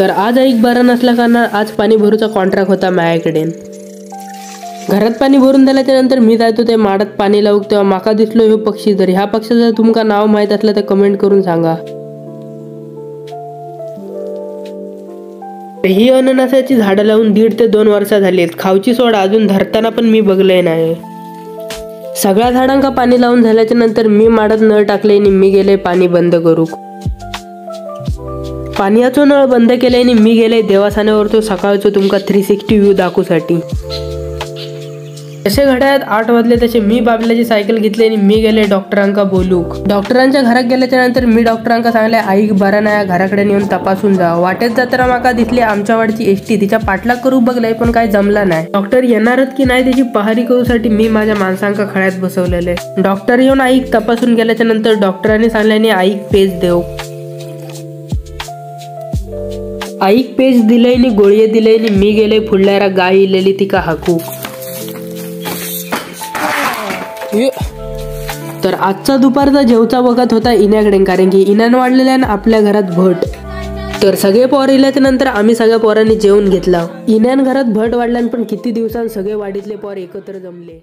तर आज ऐक बरा नसल्या कारण आज पाणी भरूचा कॉन्ट्रॅक्ट होता माझ्याकडे। घरात पाणी भरून झाल्याच्या नंतर मी जायचो ते माडात पाणी लावूक, तेव्हा माका दिसलो ह्यो पक्षी। जर ह्या पक्षाचं तुमका नाव माहित असलं तर कमेंट करून सांगा। ही अननसाची झाडं लावून 1.5 ते 2 वर्ष झालीत, खाऊची सोडा अजून धरताना पण मी बघलंय नाही। सगळ्या झाडांका पाणी लावून झाल्याच्या नंतर मी माडात नळ टाकले आणि मी गेले पाणी बंद करूक। पाण्याचो नळ बंद केले आणि मी गेले देवासानेवर तो सकाळचो तुमका 360 व्ह्यू दाखवूसाठी। जसे घड्याळात 8 वाजले तसे मी बाबल्याची सायकल घेतली आणि मी गेले डॉक्टरांका बोलूक। डॉक्टरांच्या घरात गेल्याच्या नंतर मी डॉक्टरांका सांगले आईक बरा नाही, घराकडे नेऊन तपासून जा। वाटेत जाताना माका दिसली आमच्या वाडची एसटी, तिच्या पाठलाग करू बघलंय पण काय जमला नाही। डॉक्टर येणारच की नाही त्याची पहारी करूसाठी मी माझ्या माणसांका खळ्यात बसवलेले। डॉक्टर येऊन आईक तपासून गेल्याच्या नंतर डॉक्टरांनी सांगल्याने आईक पेज देऊ। आईक पेज दिलंय आणि गोळी दिलंय आणि मी गेले फुडल्यारा गाय इलेली तिका हाकू। तर आजचा दुपारचा जेवचा बघत होता इन्याकडे, कारण की इन्यान वाढलेल्या आपल्या घरात भट। तर सगळे पोर इल्याच्या नंतर आम्ही सगळ्या पोरांनी जेवून घेतला। इन्यान घरात भट वाढल्यान पण किती दिवसांत सगळे वाडीतले पोर एकत्र जमले।